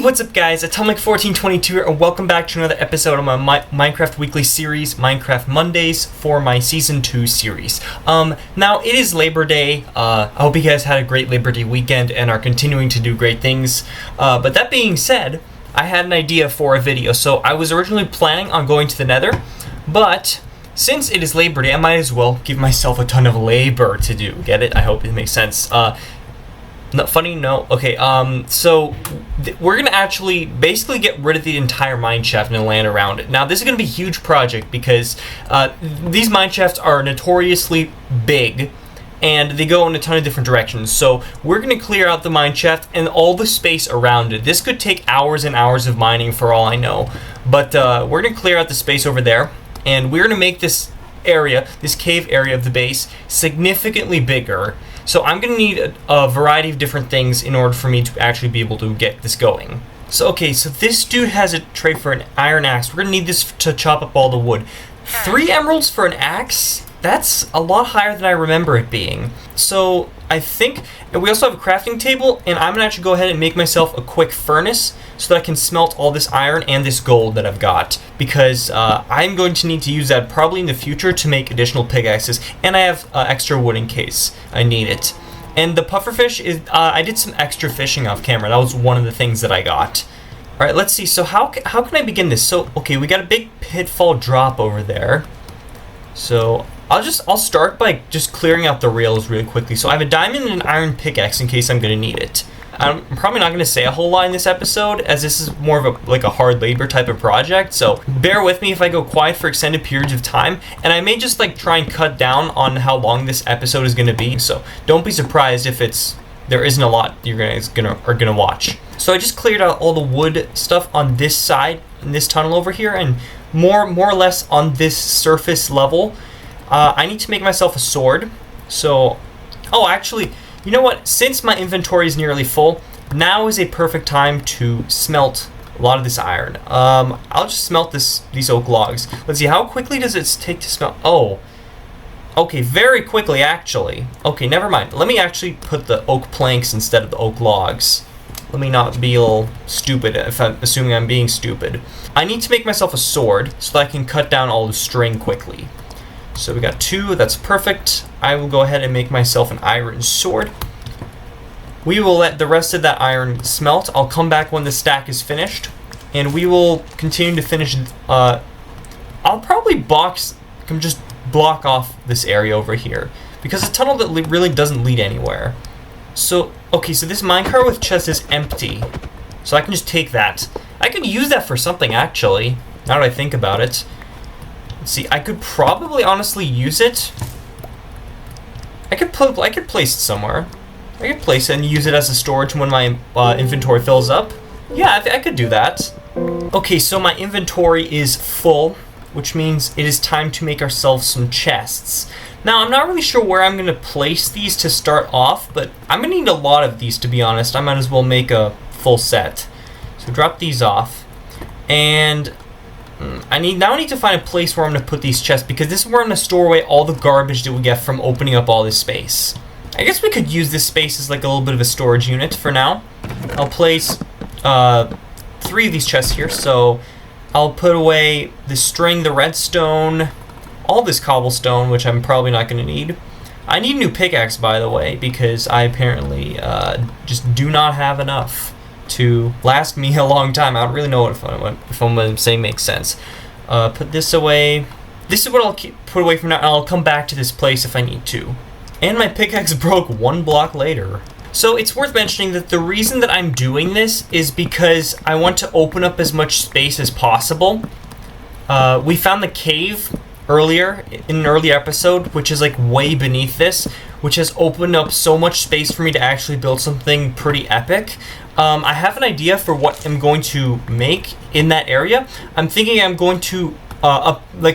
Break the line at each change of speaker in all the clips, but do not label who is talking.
What's up guys, Atomic1422 here, and welcome back to another episode of my Minecraft weekly series, Minecraft Mondays, for my Season 2 series. Now it is Labor Day. I hope you guys had a great Labor Day weekend and are continuing to do great things. But that being said, I had an idea for a video. So I was originally planning on going to the nether, but since it is Labor Day, I might as well give myself a ton of labor to do. Get it? I hope it makes sense. Okay, so we're gonna actually basically get rid of the entire mineshaft and the land around it. Now, this is gonna be a huge project because these mineshafts are notoriously big and they go in a ton of different directions. So we're gonna clear out the mineshaft and all the space around it. This could take hours and hours of mining for all I know, but we're gonna clear out the space over there, and we're gonna make this area, this cave area of the base, significantly bigger. So I'm going to need a variety of different things in order for me to actually be able to get this going. So okay, so this dude has a trade for an iron axe. We're going to need this to chop up all the wood. 3 emeralds for an axe? That's a lot higher than I remember it being. So I think, and we also have a crafting table, and I'm going to actually go ahead and make myself a quick furnace so that I can smelt all this iron and this gold that I've got, because I'm going to need to use that probably in the future to make additional pickaxes, and I have extra wood in case I need it. And the pufferfish is, I did some extra fishing off camera. That was one of the things that I got. Alright, let's see, so how can I begin this? So, okay, we got a big pitfall drop over there. So I'll start by just clearing out the rails really quickly. So I have a diamond and an iron pickaxe in case I'm going to need it. I'm probably not going to say a whole lot in this episode, as this is more of a hard labor type of project, so bear with me if I go quiet for extended periods of time, and I may just try and cut down on how long this episode is going to be, so don't be surprised if there isn't a lot you're gonna watch. So I just cleared out all the wood stuff on this side, in this tunnel over here, and more or less on this surface level. I need to make myself a sword, so, oh actually, you know what? Since my inventory is nearly full, now is a perfect time to smelt a lot of this iron. I'll just smelt these oak logs. Let's see, how quickly does it take to smelt? Oh, okay, very quickly actually. Okay, never mind. Let me actually put the oak planks instead of the oak logs. Let me not be a little stupid if I'm assuming I'm being stupid. I need to make myself a sword so that I can cut down all the string quickly. So we got 2, that's perfect. I will go ahead and make myself an iron sword. We will let the rest of that iron smelt. I'll come back when the stack is finished, and we will continue to finish. I'll probably just block off this area over here, because the tunnel that really doesn't lead anywhere. So, okay, so this minecart with chest is empty, so I can just take that. I could use that for something, actually, now that I think about it. See, I could probably honestly use it. I could place it somewhere. I could place it and use it as a storage when my inventory fills up. Yeah, I could do that. Okay, so my inventory is full, which means it is time to make ourselves some chests. Now, I'm not really sure where I'm going to place these to start off, but I'm going to need a lot of these, to be honest. I might as well make a full set. So drop these off, and I need to find a place where I'm going to put these chests, because this is where I'm going to store away all the garbage that we get from opening up all this space. I guess we could use this space as a little bit of a storage unit for now. I'll place 3 of these chests here, so I'll put away the string, the redstone, all this cobblestone, which I'm probably not going to need. I need a new pickaxe, by the way, because I apparently just do not have enough to last me a long time. I don't really know if I'm saying makes sense. Put this away. This is what I'll put away from now, and I'll come back to this place if I need to. And my pickaxe broke 1 block later. So it's worth mentioning that the reason that I'm doing this is because I want to open up as much space as possible. We found the cave earlier, in an earlier episode, which is way beneath this, which has opened up so much space for me to actually build something pretty epic. I have an idea for what I'm going to make in that area. I'm thinking I'm going to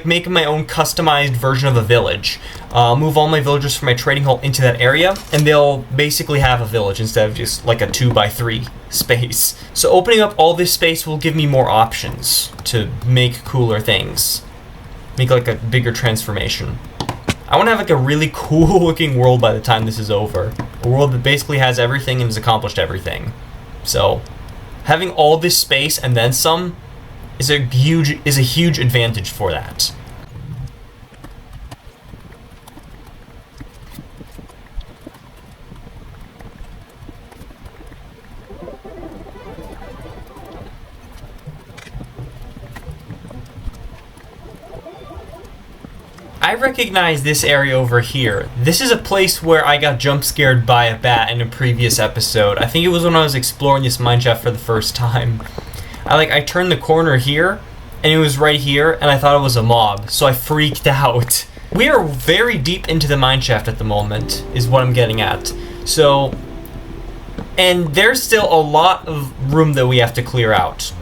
make my own customized version of a village. Move all my villagers from my trading hall into that area, and they'll basically have a village instead of just a 2x3 space. So opening up all this space will give me more options to make cooler things. Make a bigger transformation. I want to have a really cool looking world by the time this is over. A world that basically has everything and has accomplished everything. So, Having all this space and then some is a huge advantage for that. I recognize this area over here. This is a place where I got jump scared by a bat in a previous episode. I think it was when I was exploring this mineshaft for the first time. I turned the corner here, and it was right here, and I thought it was a mob, so I freaked out. We are very deep into the mineshaft at the moment, is what I'm getting at. So, and there's still a lot of room that we have to clear out.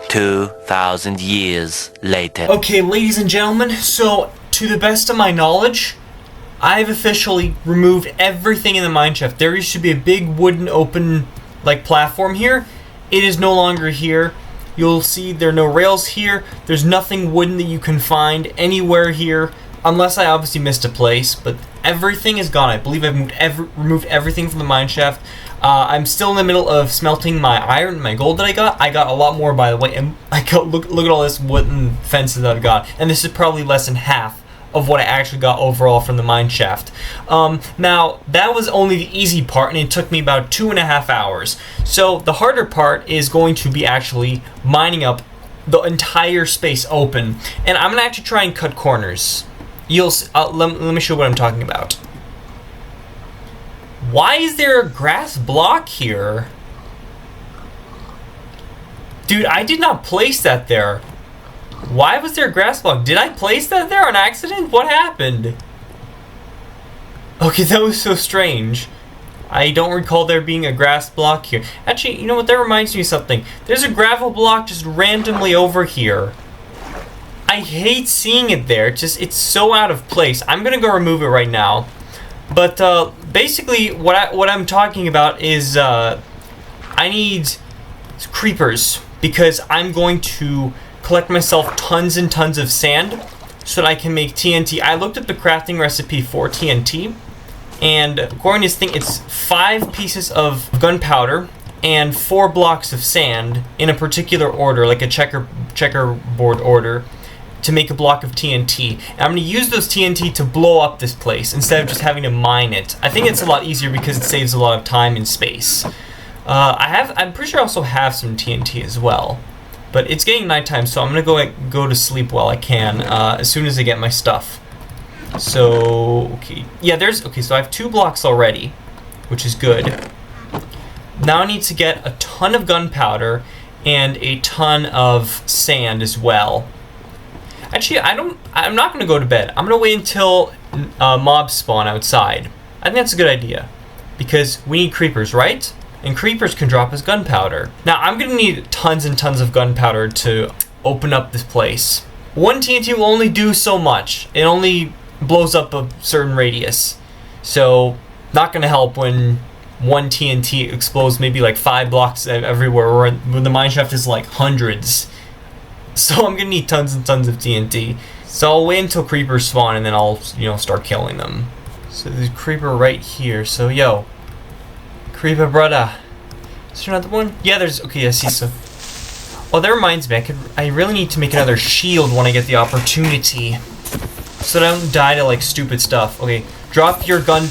"2,000 years later."
Okay, ladies and gentlemen, so to the best of my knowledge, I've officially removed everything in the mineshaft. There used to be a big wooden open platform here. It is no longer here. You'll see there are no rails here. There's nothing wooden that you can find anywhere here, unless I obviously missed a place, but everything is gone. I believe I've removed everything from the mineshaft. I'm still in the middle of smelting my iron and my gold that I got. I got a lot more, by the way, and look at all this wooden fences that I've got, and this is probably less than half of what I actually got overall from the mineshaft. Now, that was only the easy part, and it took me about 2.5 hours. So the harder part is going to be actually mining up the entire space open, and I'm gonna actually try and cut corners. Let me show you what I'm talking about. Why is there a grass block here? Dude, I did not place that there. Why was there a grass block? Did I place that there on accident? What happened? Okay, that was so strange. I don't recall there being a grass block here. Actually, you know what? That reminds me of something. There's a gravel block just randomly over here. I hate seeing it there. It's so out of place. I'm gonna go remove it right now. But basically, what I'm talking about is I need creepers because I'm going to collect myself tons and tons of sand so that I can make TNT. I looked at the crafting recipe for TNT, and according to this thing, it's 5 pieces of gunpowder and 4 blocks of sand in a particular order, like a checkerboard order, to make a block of TNT. And I'm going to use those TNT to blow up this place instead of just having to mine it. I think it's a lot easier because it saves a lot of time and space. I'm pretty sure I also have some TNT as well. But it's getting nighttime, so I'm going to go to sleep while I can, as soon as I get my stuff. So, okay. Yeah, so I have 2 blocks already, which is good. Now I need to get a ton of gunpowder and a ton of sand as well. Actually, I'm not going to go to bed. I'm going to wait until mobs spawn outside. I think that's a good idea. Because we need creepers, right? And creepers can drop as gunpowder. Now, I'm going to need tons and tons of gunpowder to open up this place. 1 TNT will only do so much. It only blows up a certain radius. So, not going to help when 1 TNT explodes maybe like 5 blocks everywhere, when the mineshaft is like hundreds. So I'm gonna need tons and tons of TNT. So I'll wait until creepers spawn and then I'll, start killing them. So there's a creeper right here. So yo, creeper brother. Is there another one? Yeah, okay, I see some. Oh, that reminds me, I really need to make another shield when I get the opportunity, so that I don't die to like stupid stuff. Okay, drop your gun.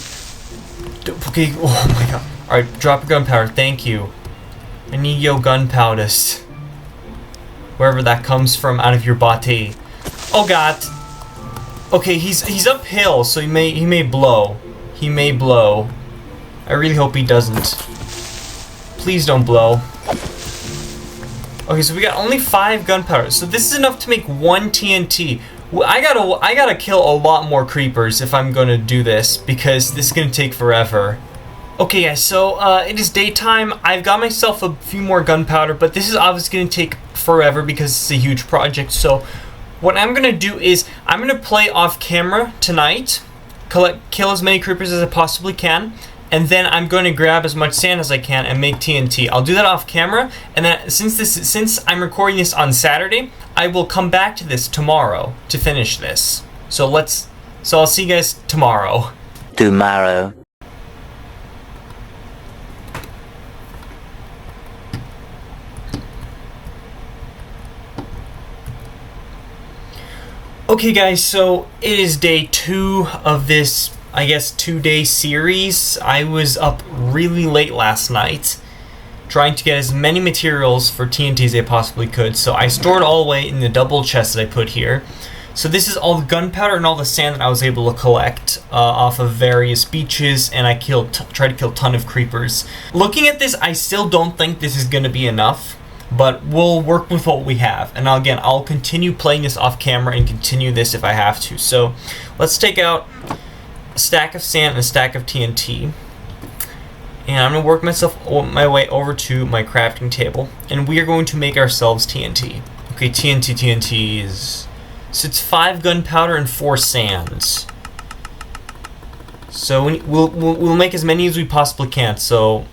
Okay, oh my god. Alright, drop your gunpowder, thank you. I need your gunpowders. Wherever that comes from out of your body. Oh god. Okay, he's uphill, so he may blow. He may blow. I really hope he doesn't. Please don't blow. Okay, so we got only 5 gunpowder. So this is enough to make 1 TNT. I gotta kill a lot more creepers if I'm gonna do this, because this is gonna take forever. Okay guys, so it is daytime. I've got myself a few more gunpowder, but this is obviously gonna take forever because it's a huge project. So what I'm gonna do is I'm gonna play off camera tonight, kill as many creepers as I possibly can, and then I'm going to grab as much sand as I can and make TNT. I'll do that off camera, and then since I'm recording this on Saturday, I will come back to this tomorrow to finish this. So I'll see you guys tomorrow.
Tomorrow.
Okay guys, so it is day 2 of this, I guess, 2-day series. I was up really late last night trying to get as many materials for TNT as I possibly could. So I stored all the way in the double chest that I put here. So this is all the gunpowder and all the sand that I was able to collect off of various beaches, and I tried to kill a ton of creepers. Looking at this, I still don't think this is going to be enough, but we'll work with what we have. And again, I'll continue playing this off camera and continue this if I have to. So let's take out a stack of sand and a stack of TNT. And I'm going to work my way over to my crafting table. And we are going to make ourselves TNT. Okay, TNT is... So it's 5 gunpowder and 4 sands. So we'll make as many as we possibly can. So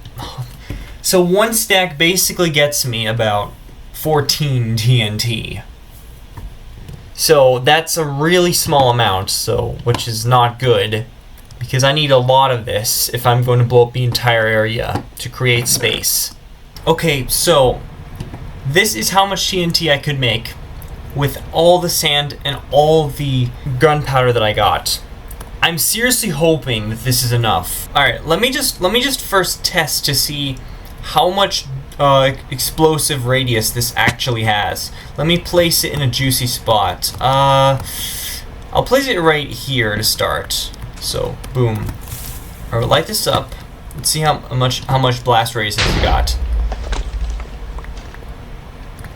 1 stack basically gets me about 14 TNT. So that's a really small amount, which is not good, because I need a lot of this if I'm going to blow up the entire area to create space. Okay, so this is how much TNT I could make with all the sand and all the gunpowder that I got. I'm seriously hoping that this is enough. Alright, let me just first test to see how much explosive radius this actually has. Let me place it in a juicy spot. I'll place it right here to start. So, boom. Alright, light this up. Let's see how much blast radius we got.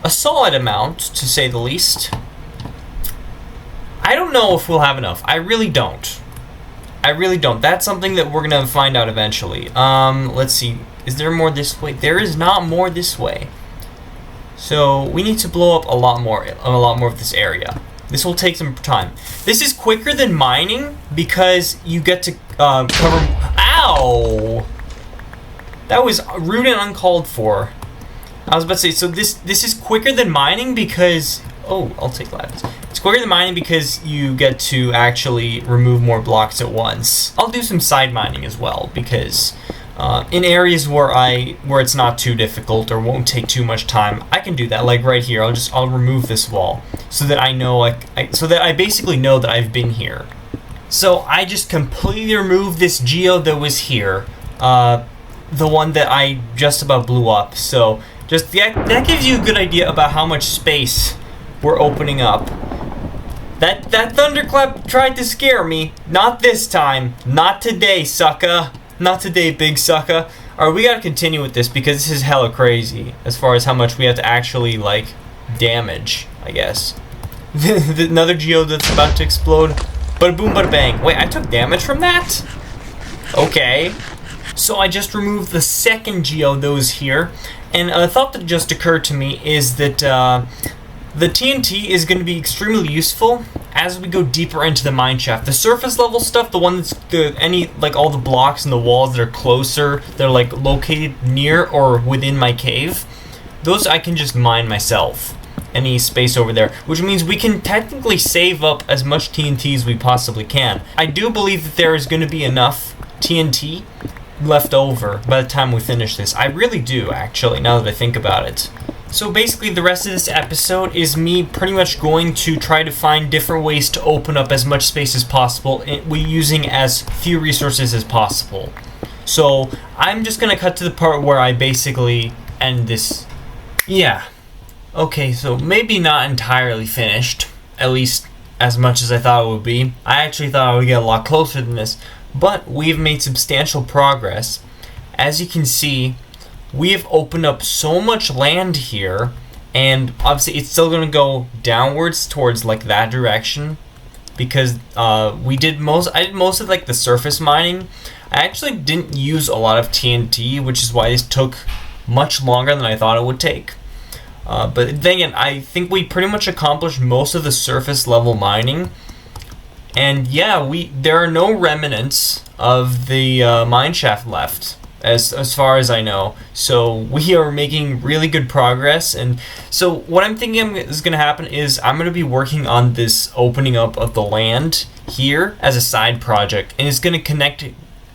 A solid amount, to say the least. I don't know if we'll have enough. I really don't. That's something that we're gonna find out eventually. Let's see. Is there more this way? There is not more this way. So we need to blow up a lot more of this area. This will take some time. This is quicker than mining because you get to cover... Ow! That was rude and uncalled for. I was about to say, so this is quicker than mining because... Oh, I'll take ladders. It's quicker than mining because you get to actually remove more blocks at once. I'll do some side mining as well because in areas where it's not too difficult or won't take too much time, I can do that. Like right here, I'll remove this wall so that I know so that I basically know that I've been here. So I just completely removed this geo that was here, the one that I just about blew up. So just that gives you a good idea about how much space we're opening up. That thunderclap tried to scare me. Not this time. Not today, sucker. Not today, big sucker. Alright, we gotta continue with this because this is hella crazy as far as how much we have to actually, like, damage, I guess. Another geo that's about to explode. Bada boom, bada bang. Wait, I took damage from that? Okay. So I just removed the second geo that was here. And a thought that just occurred to me is that, the TNT is going to be extremely useful as we go deeper into the mineshaft. The surface level stuff, the one that's all the blocks and the walls that are closer, they're like located near or within my cave, those I can just mine myself. Any space over there, which means we can technically save up as much TNT as we possibly can. I do believe that there is going to be enough TNT left over by the time we finish this. I really do, actually, now that I think about it. So basically the rest of this episode is me pretty much going to try to find different ways to open up as much space as possible, using as few resources as possible. So I'm just gonna cut to the part where I basically end this. Yeah. Okay, so maybe not entirely finished, at least as much as I thought it would be. I actually thought I would get a lot closer than this, but we've made substantial progress. As you can see, we have opened up so much land here, and obviously it's still going to go downwards towards like that direction because I did most of like the surface mining. I actually didn't use a lot of TNT, which is why this took much longer than I thought it would take. But then again, I think we pretty much accomplished most of the surface level mining. And yeah, there are no remnants of the mineshaft left. As far as I know. So we are making really good progress, and so what I'm thinking is going to happen is I'm going to be working on this opening up of the land here as a side project, and it's going to connect,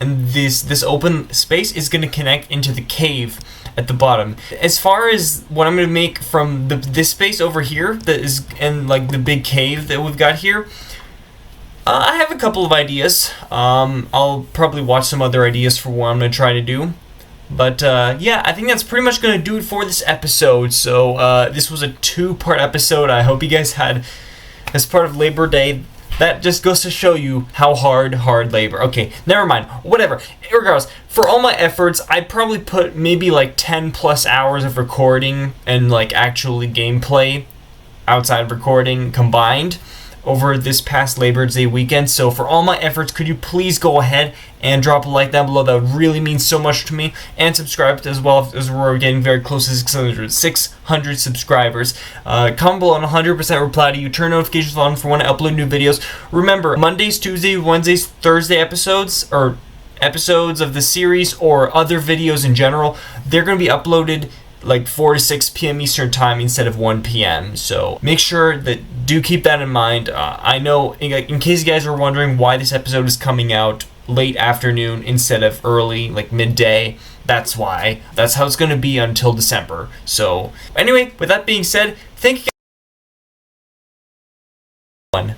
and this open space is going to connect into the cave at the bottom. As far as what I'm going to make from this space over here that is, and like the big cave that we've got here, I have a couple of ideas. I'll probably watch some other ideas for what I'm going to try to do. But yeah, I think that's pretty much going to do it for this episode. So this was a 2-part episode. I hope you guys had, as part of Labor Day, that just goes to show you how hard labor. Okay, never mind. Whatever. Regardless, for all my efforts, I probably put maybe like 10 plus hours of recording and like actually gameplay outside of recording combined over this past Labor Day weekend. So for all my efforts, could you please go ahead and drop a like down below? That really means so much to me. And subscribe as well, as we're getting very close to 600 subscribers. Comment below and 100% reply to you. Turn notifications on for when I upload new videos. Remember, Mondays, Tuesdays, Wednesdays, Thursday episodes, or episodes of the series or other videos in general, they're going to be uploaded like 4 to 6 p.m. Eastern time instead of 1 p.m. So make sure that, do keep that in mind. I know, in case you guys are wondering why this episode is coming out late afternoon instead of early, like midday, that's why. That's how it's going to be until December. So anyway, with that being said, thank you guys.